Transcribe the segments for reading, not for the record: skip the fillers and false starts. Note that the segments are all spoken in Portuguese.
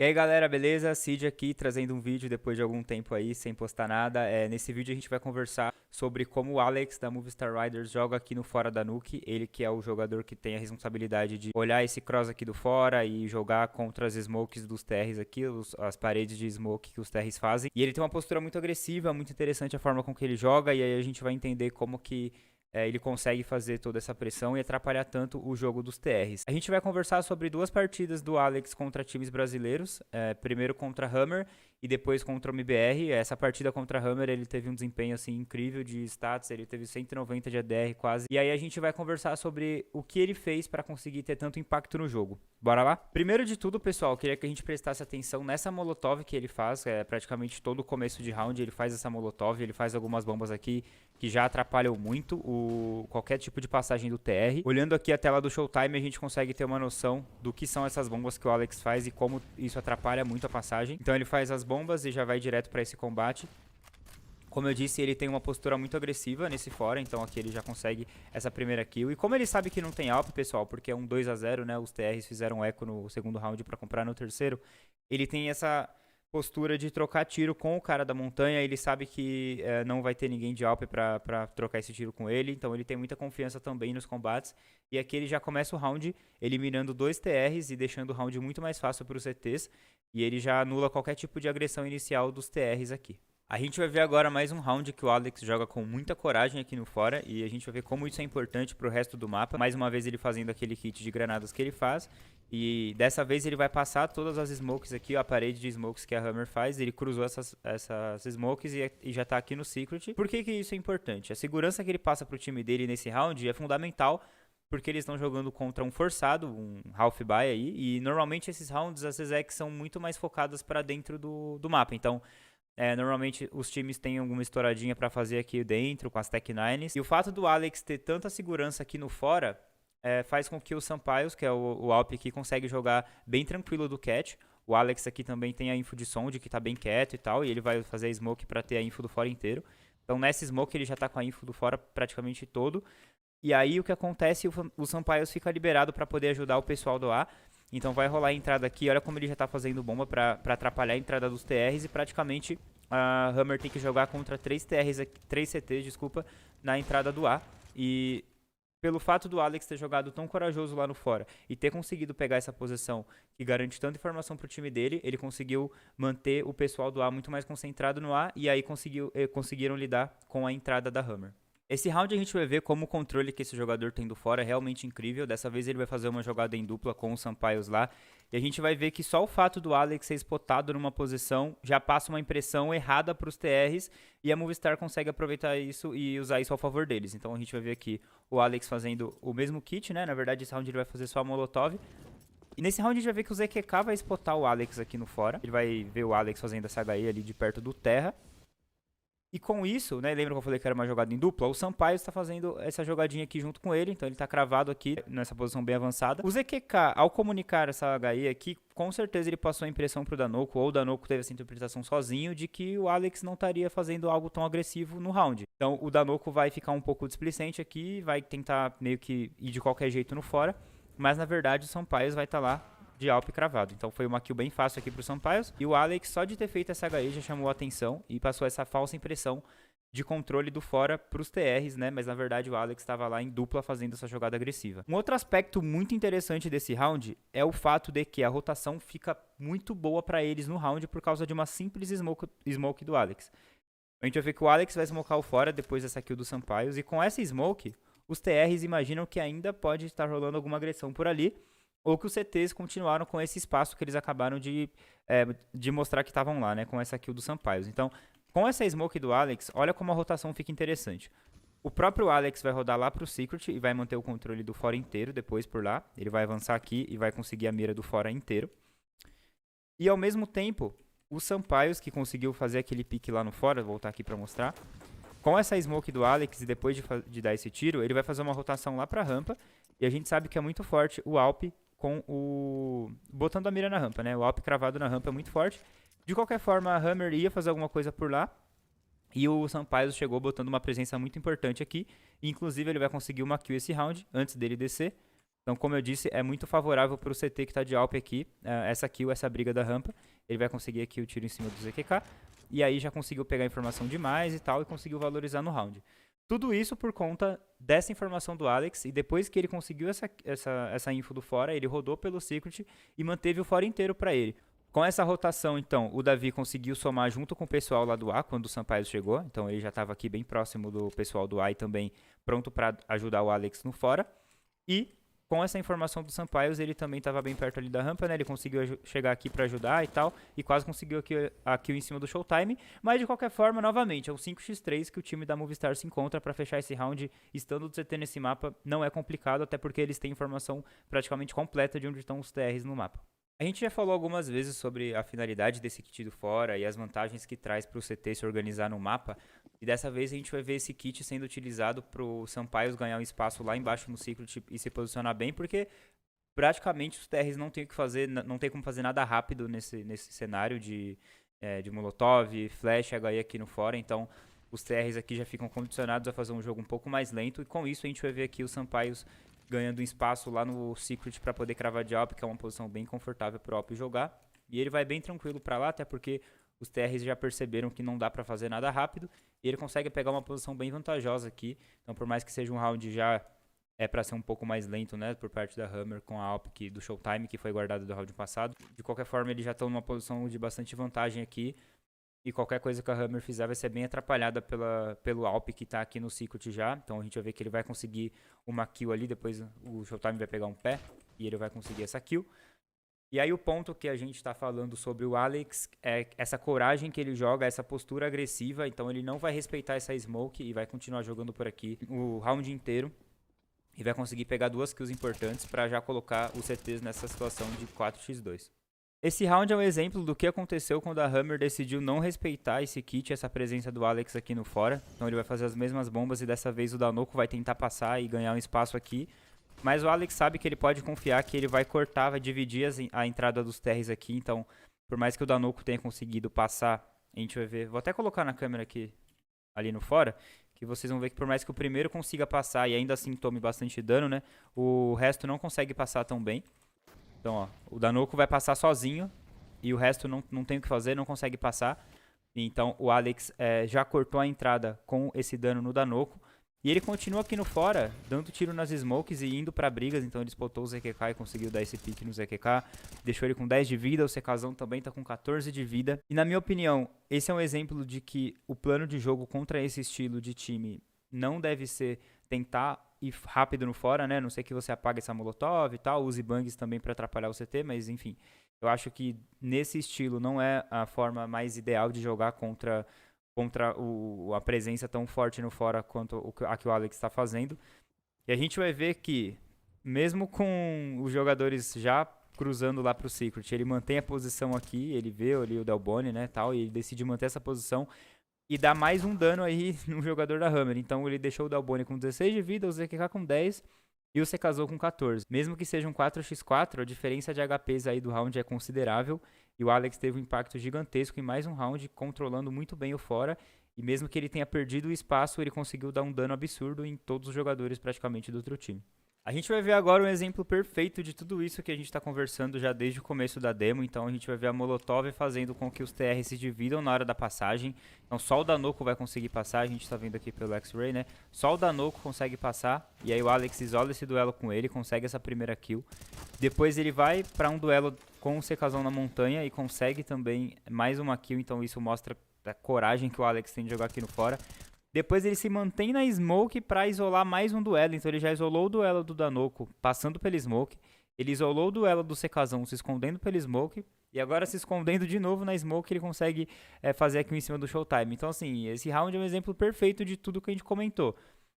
E aí galera, beleza? Cid aqui trazendo um vídeo depois de algum tempo aí sem postar nada. Nesse vídeo a gente vai conversar sobre como o Alex da Movistar Riders joga aqui no Fora da Nuke. Ele que é o jogador que tem a responsabilidade de olhar esse cross aqui do Fora e jogar contra as smokes dos TRs aqui, as paredes de smoke que os TRs fazem. E ele tem uma postura muito agressiva, muito interessante a forma com que ele joga, e aí a gente vai entender como que ele consegue fazer toda essa pressão e atrapalhar tanto o jogo dos TRs. A gente vai conversar sobre duas partidas do Alex contra times brasileiros, primeiro contra Hammer e depois contra o MBR. Essa partida contra Hammer ele teve um desempenho assim incrível de stats, ele teve 190 de ADR quase. E aí a gente vai conversar sobre o que ele fez para conseguir ter tanto impacto no jogo. Bora lá? Primeiro de tudo, pessoal, queria que a gente prestasse atenção nessa molotov que ele faz, praticamente todo o começo de round ele faz essa molotov, ele faz algumas bombas aqui que já atrapalham muito qualquer tipo de passagem do TR. Olhando aqui a tela do Showtime, a gente consegue ter uma noção do que são essas bombas que o Alex faz e como isso atrapalha muito a passagem. Então ele faz as bombas e já vai direto para esse combate. Como eu disse, ele tem uma postura muito agressiva nesse fora, então aqui ele já consegue essa primeira kill. E como ele sabe que não tem AWP, pessoal, porque é um 2 a 0, né? Os TRs fizeram eco no segundo round para comprar no terceiro. Ele tem essa postura de trocar tiro com o cara da montanha. Ele sabe que não vai ter ninguém de AWP pra trocar esse tiro com ele, então ele tem muita confiança também nos combates. E aqui ele já começa o round eliminando dois TRs e deixando o round muito mais fácil para os CTs. E ele já anula qualquer tipo de agressão inicial dos TRs aqui. A gente vai ver agora mais um round que o Alex joga com muita coragem aqui no Fora, e a gente vai ver como isso é importante pro resto do mapa. Mais uma vez ele fazendo aquele kit de granadas que ele faz, e dessa vez ele vai passar todas as smokes aqui, a parede de smokes que a Hammer faz. Ele cruzou essas smokes e já tá aqui no Secret. Por que isso é importante? A segurança que ele passa pro time dele nesse round é fundamental, porque eles estão jogando contra um forçado, um half-buy aí, e normalmente esses rounds, as CZEX são muito mais focadas para dentro do mapa, então normalmente os times têm alguma estouradinha pra fazer aqui dentro com as Tech-9s. E o fato do Alex ter tanta segurança aqui no Fora faz com que o Sampaios, que é o Alp aqui, consegue jogar bem tranquilo do catch. O Alex aqui também tem a info de Sound, que tá bem quieto e tal, e ele vai fazer a smoke pra ter a info do Fora inteiro. Então nessa smoke ele já tá com a info do Fora praticamente todo. E aí o que acontece, o Sampaios fica liberado pra poder ajudar o pessoal do A. Então vai rolar a entrada aqui, olha como ele já tá fazendo bomba pra atrapalhar a entrada dos TRs, e praticamente a Hammer tem que jogar contra 3 CTs, desculpa, na entrada do A. E pelo fato do Alex ter jogado tão corajoso lá no Fora e ter conseguido pegar essa posição que garante tanta informação pro time dele, ele conseguiu manter o pessoal do A muito mais concentrado no A, e aí conseguiram lidar com a entrada da Hammer. Esse round a gente vai ver como o controle que esse jogador tem do Fora é realmente incrível. Dessa vez ele vai fazer uma jogada em dupla com o Sampaios lá. E a gente vai ver que só o fato do Alex ser spotado numa posição já passa uma impressão errada para os TRs. E a Movistar consegue aproveitar isso e usar isso ao favor deles. Então a gente vai ver aqui o Alex fazendo o mesmo kit, né? Na verdade esse round ele vai fazer só a Molotov. E nesse round a gente vai ver que o ZQK vai spotar o Alex aqui no Fora. Ele vai ver o Alex fazendo essa HE ali de perto do Terra. E com isso, né, lembra que eu falei que era uma jogada em dupla? O Sampaio está fazendo essa jogadinha aqui junto com ele, então ele está cravado aqui nessa posição bem avançada. O ZQK, ao comunicar essa HE aqui, com certeza ele passou a impressão pro Danoco, ou o Danoco teve essa interpretação sozinho, de que o Alex não estaria fazendo algo tão agressivo no round. Então o Danoco vai ficar um pouco displicente aqui, vai tentar meio que ir de qualquer jeito no Fora, mas na verdade o Sampaio vai estar lá de Alp cravado. Então foi uma kill bem fácil aqui pro Sampaios. E o Alex, só de ter feito essa HE, já chamou a atenção e passou essa falsa impressão de controle do Fora pros TRs, né? Mas na verdade o Alex estava lá em dupla fazendo essa jogada agressiva. Um outro aspecto muito interessante desse round é o fato de que a rotação fica muito boa para eles no round por causa de uma simples smoke do Alex. A gente vai ver que o Alex vai smocar o Fora depois dessa kill do Sampaios, e com essa smoke, os TRs imaginam que ainda pode estar rolando alguma agressão por ali, ou que os CTs continuaram com esse espaço que eles acabaram de mostrar que estavam lá, né? Com essa kill do Sampaios. Então, com essa smoke do Alex, olha como a rotação fica interessante. O próprio Alex vai rodar lá pro Secret e vai manter o controle do Fora inteiro depois por lá. Ele vai avançar aqui e vai conseguir a mira do Fora inteiro. E ao mesmo tempo, o Sampaios, que conseguiu fazer aquele pique lá no Fora, vou voltar aqui pra mostrar. Com essa smoke do Alex e depois de dar esse tiro, ele vai fazer uma rotação lá pra rampa. E a gente sabe que é muito forte o Alp botando a mira na rampa, né? O Alp cravado na rampa é muito forte. De qualquer forma, a Hammer ia fazer alguma coisa por lá. E o Sampaio chegou botando uma presença muito importante aqui. Inclusive, ele vai conseguir uma kill esse round, antes dele descer. Então, como eu disse, é muito favorável para o CT que está de Alp aqui, essa kill, essa briga da rampa. Ele vai conseguir aqui o tiro em cima do ZQK, e aí já conseguiu pegar informação demais e tal, e conseguiu valorizar no round. Tudo isso por conta dessa informação do Alex, e depois que ele conseguiu essa info do fora, ele rodou pelo Secret e manteve o fora inteiro para ele. Com essa rotação, então, o Davi conseguiu somar junto com o pessoal lá do A, quando o Sampaio chegou. Então, ele já estava aqui bem próximo do pessoal do A e também pronto para ajudar o Alex no fora. E com essa informação do Sampaios, ele também estava bem perto ali da rampa, né? Ele conseguiu chegar aqui para ajudar e tal, e quase conseguiu a kill em cima do Showtime. Mas, de qualquer forma, novamente, é um 5x3 que o time da Movistar se encontra para fechar esse round. Estando do CT nesse mapa, não é complicado, até porque eles têm informação praticamente completa de onde estão os TRs no mapa. A gente já falou algumas vezes sobre a finalidade desse kit do fora e as vantagens que traz para o CT se organizar no mapa. E dessa vez a gente vai ver esse kit sendo utilizado para o Sampaios ganhar um espaço lá embaixo no Secret e se posicionar bem, porque praticamente os TRs não tem o que fazer, não tem como fazer nada rápido nesse cenário de Molotov, Flash, HE aqui no fora. Então os TRs aqui já ficam condicionados a fazer um jogo um pouco mais lento. E com isso a gente vai ver aqui o Sampaios ganhando espaço lá no Secret para poder cravar de Alp, que é uma posição bem confortável para o Alp jogar. E ele vai bem tranquilo para lá, até porque os TRs já perceberam que não dá para fazer nada rápido. E ele consegue pegar uma posição bem vantajosa aqui. Então, por mais que seja um round já para ser um pouco mais lento, né, por parte da Hammer com a Alp do Showtime, que foi guardada do round passado. De qualquer forma, eles já estão numa posição de bastante vantagem aqui. E qualquer coisa que a Hammer fizer vai ser bem atrapalhada pelo Alp que tá aqui no Secret já. Então a gente vai ver que ele vai conseguir uma kill ali, depois o Showtime vai pegar um pé e ele vai conseguir essa kill. E aí o ponto que a gente tá falando sobre o Alex é essa coragem que ele joga, essa postura agressiva. Então ele não vai respeitar essa smoke e vai continuar jogando por aqui o round inteiro. E vai conseguir pegar 2 kills importantes para já colocar os CTs nessa situação de 4x2. Esse round é um exemplo do que aconteceu quando a Hammer decidiu não respeitar esse kit, essa presença do Alex aqui no fora. Então ele vai fazer as mesmas bombas e dessa vez o Danoco vai tentar passar e ganhar um espaço aqui. Mas o Alex sabe que ele pode confiar que ele vai cortar, vai dividir a entrada dos TRs aqui. Então, por mais que o Danoco tenha conseguido passar, a gente vai ver. Vou até colocar na câmera aqui, ali no fora, que vocês vão ver que por mais que o primeiro consiga passar e ainda assim tome bastante dano, né? O resto não consegue passar tão bem. Então, ó, o Danoco vai passar sozinho e o resto não tem o que fazer, não consegue passar. Então, o Alex já cortou a entrada com esse dano no Danoco. E ele continua aqui no fora, dando tiro nas smokes e indo pra brigas. Então, ele spotou o ZQK e conseguiu dar esse pique no ZQK. Deixou ele com 10 de vida, o CKzão também tá com 14 de vida. E na minha opinião, esse é um exemplo de que o plano de jogo contra esse estilo de time não deve ser tentar ir rápido no fora, né? Não sei que você apague essa molotov e tal, use bangs também para atrapalhar o CT, mas enfim. Eu acho que nesse estilo não é a forma mais ideal de jogar contra a presença tão forte no fora quanto a que o Alex está fazendo. E a gente vai ver que, mesmo com os jogadores já cruzando lá pro Secret, ele mantém a posição aqui, ele vê ali o Delboni, né, tal, e ele decide manter essa posição e dá mais um dano aí no jogador da Hammer. Então ele deixou o Delboni com 16 de vida, o ZQK com 10 e o CKzou com 14. Mesmo que seja um 4x4, a diferença de HPs aí do round é considerável. E o Alex teve um impacto gigantesco em mais um round, controlando muito bem o fora. E mesmo que ele tenha perdido o espaço, ele conseguiu dar um dano absurdo em todos os jogadores praticamente do outro time. A gente vai ver agora um exemplo perfeito de tudo isso que a gente está conversando já desde o começo da demo. Então a gente vai ver a Molotov fazendo com que os TR se dividam na hora da passagem. Então só o Danoco vai conseguir passar, a gente está vendo aqui pelo X-Ray, né? Só o Danoco consegue passar, e aí o Alex isola esse duelo com ele, consegue essa primeira kill. Depois ele vai para um duelo com o CKzão na montanha e consegue também mais uma kill, então isso mostra a coragem que o Alex tem de jogar aqui no fora. Depois ele se mantém na smoke para isolar mais um duelo. Então ele já isolou o duelo do Danoco passando pela smoke. Ele isolou o duelo do CKzão se escondendo pela smoke. E agora se escondendo de novo na smoke ele consegue fazer aqui em cima do Showtime. Então assim, esse round é um exemplo perfeito de tudo que a gente comentou.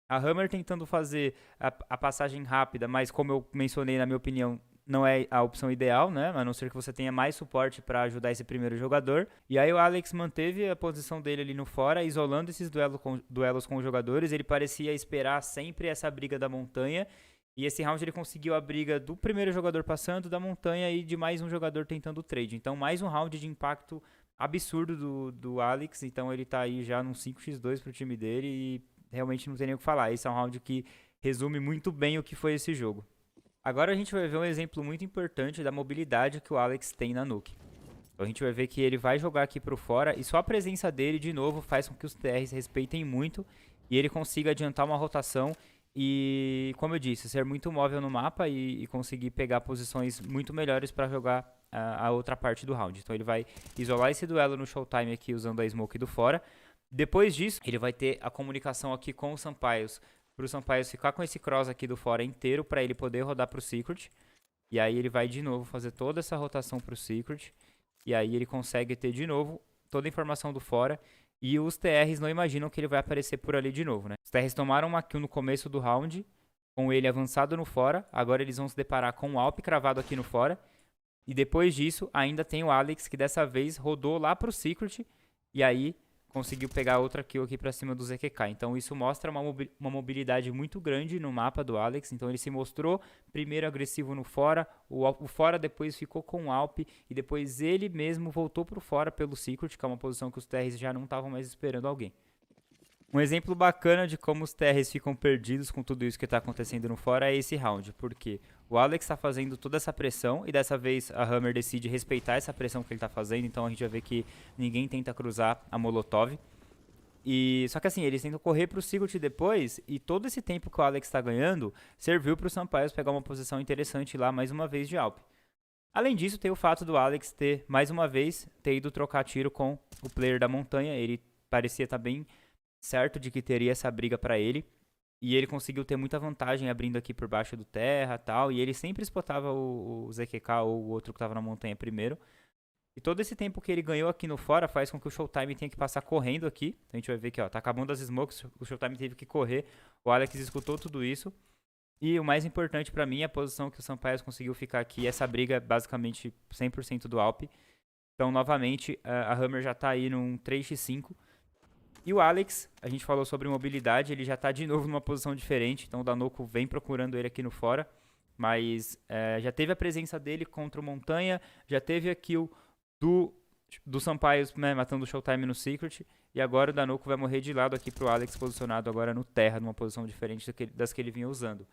A Hammer tentando fazer a passagem rápida, mas como eu mencionei, na minha opinião, não é a opção ideal, né? A não ser que você tenha mais suporte para ajudar esse primeiro jogador. E aí o Alex manteve a posição dele ali no fora, isolando esses duelos com os jogadores. Ele parecia esperar sempre essa briga da montanha. E esse round ele conseguiu a briga do primeiro jogador passando, da montanha e de mais um jogador tentando o trade. Então mais um round de impacto absurdo do Alex. Então ele tá aí já num 5x2 pro time dele e realmente não tem nem o que falar. Esse é um round que resume muito bem o que foi esse jogo. Agora a gente vai ver um exemplo muito importante da mobilidade que o Alex tem na Nuke. Então a gente vai ver que ele vai jogar aqui pro fora e só a presença dele de novo faz com que os TRs respeitem muito e ele consiga adiantar uma rotação e, como eu disse, ser muito móvel no mapa e conseguir pegar posições muito melhores para jogar a outra parte do round. Então ele vai isolar esse duelo no Showtime aqui usando a smoke do fora. Depois disso, ele vai ter a comunicação aqui com o Sampaios, para o Sampaios ficar com esse cross aqui do fora inteiro para ele poder rodar para o Secret. E aí ele vai de novo fazer toda essa rotação para o Secret. E aí ele consegue ter de novo toda a informação do fora. E os TRs não imaginam que ele vai aparecer por ali de novo, né? Os TRs tomaram uma kill no começo do round, com ele avançado no fora. Agora eles vão se deparar com o Alp cravado aqui no fora. E depois disso, ainda tem o Alex, que dessa vez rodou lá pro Secret. E aí conseguiu pegar outra kill aqui pra cima do ZQK. Então isso mostra uma mobilidade muito grande no mapa do Alex. Então ele se mostrou primeiro agressivo no fora, o fora depois ficou com o Alp e depois ele mesmo voltou pro fora pelo Secret, que é uma posição que os TRs já não estavam mais esperando alguém. Um exemplo bacana de como os TRs ficam perdidos com tudo isso que está acontecendo no fora é esse round, porque o Alex está fazendo toda essa pressão e dessa vez a Hammer decide respeitar essa pressão que ele está fazendo, então a gente vai ver que ninguém tenta cruzar a Molotov. Só que assim, eles tentam correr para o Sigurd depois e todo esse tempo que o Alex está ganhando serviu para o Sampaios pegar uma posição interessante lá mais uma vez de Alp. Além disso, tem o fato do Alex ter, mais uma vez, ter ido trocar tiro com o player da montanha, ele parecia estar bem certo de que teria essa briga pra ele. E ele conseguiu ter muita vantagem abrindo aqui por baixo do terra e tal. E ele sempre spotava o ZQK ou o outro que tava na montanha primeiro. E todo esse tempo que ele ganhou aqui no fora faz com que o Showtime tenha que passar correndo aqui. Então a gente vai ver que ó, tá acabando as smokes, o Showtime teve que correr. O Alex escutou tudo isso. E o mais importante pra mim é a posição que o Sampaios conseguiu ficar aqui. Essa briga é basicamente 100% do Alp. Então novamente a Hammer já tá aí num 3x5. E o Alex, a gente falou sobre mobilidade, ele já está de novo numa posição diferente, então o Danoco vem procurando ele aqui no fora, mas já teve a presença dele contra o Montanha, já teve a kill do Sampaios, né, matando o Showtime no Secret, e agora o Danoco vai morrer de lado aqui pro Alex, posicionado agora no terra, numa posição diferente das que ele vinha usando.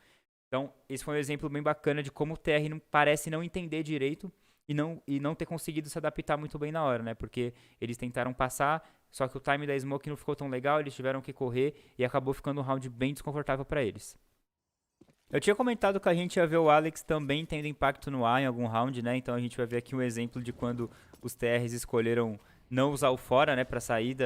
Então, esse foi um exemplo bem bacana de como o TR parece não entender direito e não ter conseguido se adaptar muito bem na hora, né? Porque eles tentaram passar, só que o time da smoke não ficou tão legal, eles tiveram que correr e acabou ficando um round bem desconfortável para eles. Eu tinha comentado que a gente ia ver o Alex também tendo impacto no A em algum round, né? Então a gente vai ver aqui um exemplo de quando os TRs escolheram não usar o fora, né, para sair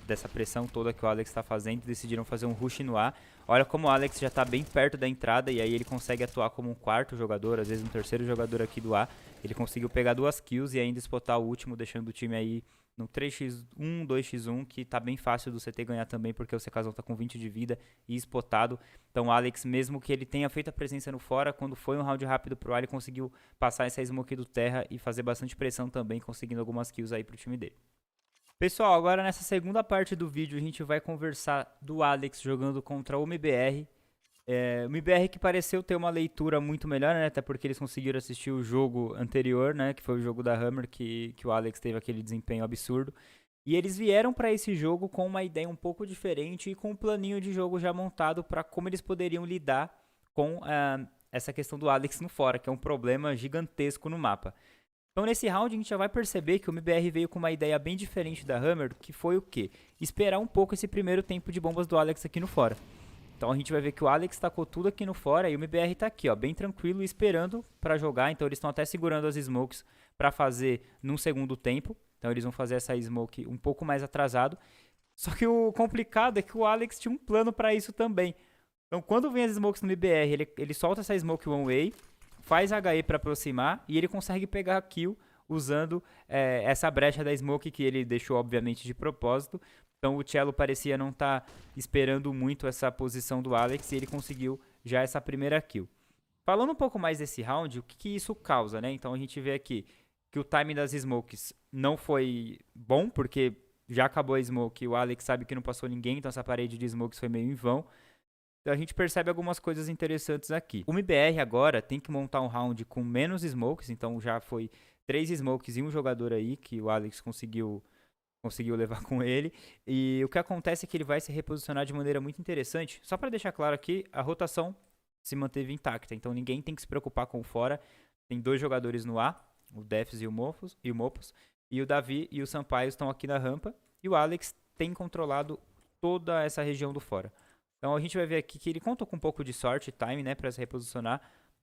dessa pressão toda que o Alex está fazendo, decidiram fazer um rush no A. Olha como o Alex já está bem perto da entrada e aí ele consegue atuar como um quarto jogador, às vezes um terceiro jogador aqui do A. Ele conseguiu pegar 2 kills e ainda spotar o último, deixando o time aí no 3x1, 2x1, que tá bem fácil do CT ganhar também, porque o CKzão tá com 20 de vida e spotado. Então o Alex, mesmo que ele tenha feito a presença no fora, quando foi um round rápido pro A, ele conseguiu passar essa smoke do terra e fazer bastante pressão também, conseguindo algumas kills aí pro time dele. Pessoal, agora nessa segunda parte do vídeo a gente vai conversar do Alex jogando contra o MBR. O MBR que pareceu ter uma leitura muito melhor, né? Até porque eles conseguiram assistir o jogo anterior, né? Que foi o jogo da Hammer, que o Alex teve aquele desempenho absurdo. E eles vieram para esse jogo com uma ideia um pouco diferente e com um planinho de jogo já montado para como eles poderiam lidar com essa questão do Alex no fora, que é um problema gigantesco no mapa. Então nesse round a gente já vai perceber que o MBR veio com uma ideia bem diferente da Hammer, que foi o quê? Esperar um pouco esse primeiro tempo de bombas do Alex aqui no fora. Então a gente vai ver que o Alex tacou tudo aqui no fora e o MBR tá aqui, ó, bem tranquilo, esperando para jogar. Então eles estão até segurando as smokes para fazer num segundo tempo. Então eles vão fazer essa smoke um pouco mais atrasado. Só que o complicado é que o Alex tinha um plano para isso também. Então quando vem as smokes no MBR, ele solta essa smoke one way, faz HE para aproximar e ele consegue pegar a kill usando essa brecha da smoke que ele deixou obviamente de propósito. Então o Cello parecia não estar esperando muito essa posição do Alex e ele conseguiu já essa primeira kill. Falando um pouco mais desse round, o que isso causa, né? Então a gente vê aqui que o time das smokes não foi bom, porque já acabou a smoke e o Alex sabe que não passou ninguém, então essa parede de smokes foi meio em vão. Então a gente percebe algumas coisas interessantes aqui. O MBR agora tem que montar um round com menos smokes, então já foi 3 smokes e um jogador aí que o Alex conseguiu levar com ele. E o que acontece é que ele vai se reposicionar de maneira muito interessante. Só para deixar claro aqui, a rotação se manteve intacta. Então ninguém tem que se preocupar com o fora. Tem 2 jogadores no A, o Defs e o Mopos. E o Davi e o Sampaio estão aqui na rampa. E o Alex tem controlado toda essa região do fora. Então a gente vai ver aqui que ele conta com um pouco de sorte e time, né, para se reposicionar.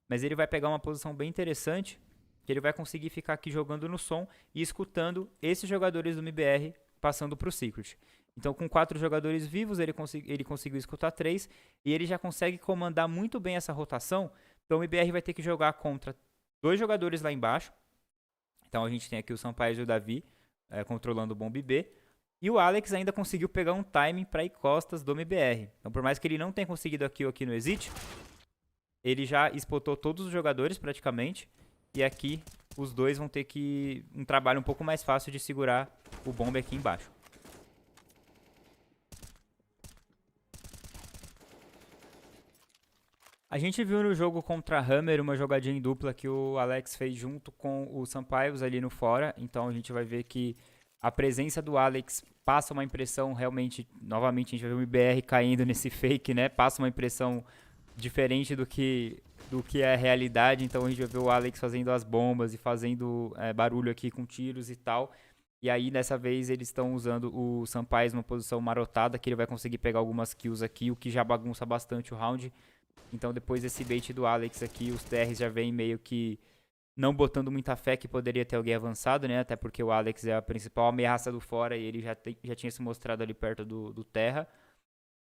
Mas ele vai pegar uma posição bem interessante, que ele vai conseguir ficar aqui jogando no som e escutando esses jogadores do MBR passando para o Secret. Então, com 4 jogadores vivos, ele conseguiu escutar 3 e ele já consegue comandar muito bem essa rotação. Então, o MBR vai ter que jogar contra 2 jogadores lá embaixo. Então, a gente tem aqui o Sampaio e o Davi controlando o bombe B. E o Alex ainda conseguiu pegar um timing para ir costas do MBR. Então, por mais que ele não tenha conseguido a kill aqui no exit, ele já spotou todos os jogadores praticamente. E aqui os dois vão ter que um trabalho um pouco mais fácil de segurar o bombe aqui embaixo. A gente viu no jogo contra a Hammer uma jogadinha em dupla que o Alex fez junto com o Sampaios ali no fora. Então a gente vai ver que a presença do Alex passa uma impressão realmente... Novamente a gente vai ver o IBR caindo nesse fake, né? Passa uma impressão diferente do que é a realidade. Então a gente vai ver o Alex fazendo as bombas e fazendo barulho aqui com tiros e tal. E aí dessa vez eles estão usando o Sampaios numa posição marotada, que ele vai conseguir pegar algumas kills aqui, o que já bagunça bastante o round. Então depois desse bait do Alex aqui, os TRs já vêm meio que não botando muita fé que poderia ter alguém avançado, né? Até porque o Alex é a principal ameaça do fora e ele já tinha se mostrado ali perto do Terra.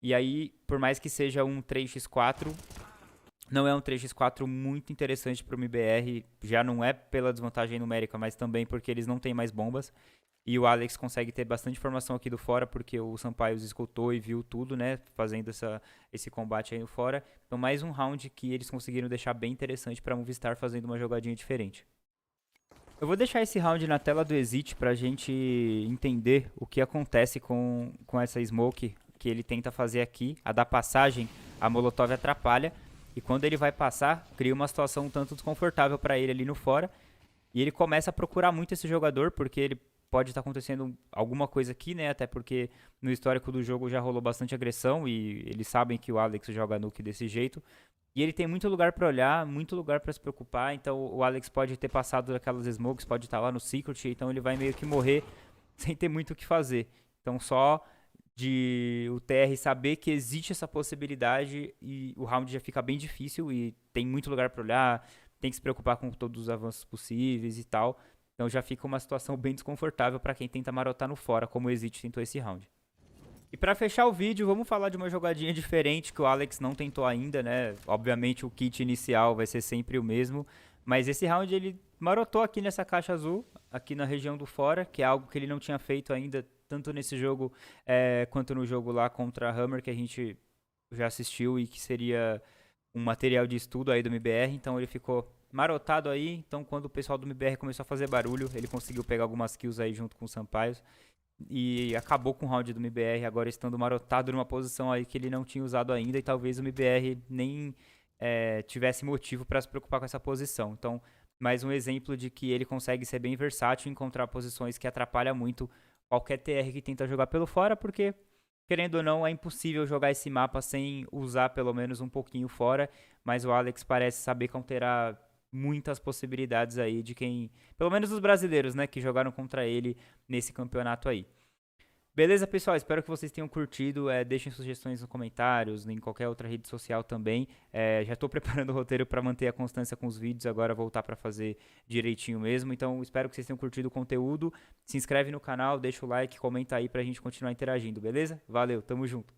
E aí, por mais que seja um 3x4, não é um 3x4 muito interessante para o MBR. Já não é pela desvantagem numérica, mas também porque eles não têm mais bombas. E o Alex consegue ter bastante informação aqui do fora, porque o Sampaio os escutou e viu tudo, né? Fazendo esse combate aí no fora. Então mais um round que eles conseguiram deixar bem interessante para a Movistar fazendo uma jogadinha diferente. Eu vou deixar esse round na tela do Exit pra gente entender o que acontece com essa smoke que ele tenta fazer aqui. A da passagem, a Molotov atrapalha. E quando ele vai passar, cria uma situação um tanto desconfortável para ele ali no fora. E ele começa a procurar muito esse jogador, porque ele pode estar acontecendo alguma coisa aqui, né? Até porque no histórico do jogo já rolou bastante agressão e eles sabem que o Alex joga nuke desse jeito. E ele tem muito lugar para olhar, muito lugar para se preocupar. Então o Alex pode ter passado aquelas smokes, pode estar lá no Secret, então ele vai meio que morrer sem ter muito o que fazer. Então só de o TR saber que existe essa possibilidade e o round já fica bem difícil e tem muito lugar para olhar, tem que se preocupar com todos os avanços possíveis e tal. Então já fica uma situação bem desconfortável para quem tenta marotar no fora, como o Exit tentou esse round. E para fechar o vídeo, vamos falar de uma jogadinha diferente que o Alex não tentou ainda, né? Obviamente o kit inicial vai ser sempre o mesmo, mas esse round ele marotou aqui nessa caixa azul, aqui na região do fora, que é algo que ele não tinha feito ainda, tanto nesse jogo quanto no jogo lá contra a Hammer, que a gente já assistiu e que seria um material de estudo aí do MBR. Então ele ficou marotado aí, então quando o pessoal do MBR começou a fazer barulho, ele conseguiu pegar algumas kills aí junto com o Sampaio e acabou com o round do MBR, agora estando marotado numa posição aí que ele não tinha usado ainda e talvez o MBR nem tivesse motivo para se preocupar com essa posição. Então, mais um exemplo de que ele consegue ser bem versátil e encontrar posições que atrapalham muito qualquer TR que tenta jogar pelo fora, porque querendo ou não, é impossível jogar esse mapa sem usar pelo menos um pouquinho fora, mas o Alex parece saber counterar muitas possibilidades aí de quem, pelo menos os brasileiros, né, que jogaram contra ele nesse campeonato aí. Beleza, pessoal? Espero que vocês tenham curtido. Deixem sugestões nos comentários, em qualquer outra rede social também. Já estou preparando o roteiro para manter a constância com os vídeos, agora voltar para fazer direitinho mesmo. Então, espero que vocês tenham curtido o conteúdo. Se inscreve no canal, deixa o like, comenta aí para a gente continuar interagindo, beleza? Valeu, tamo junto!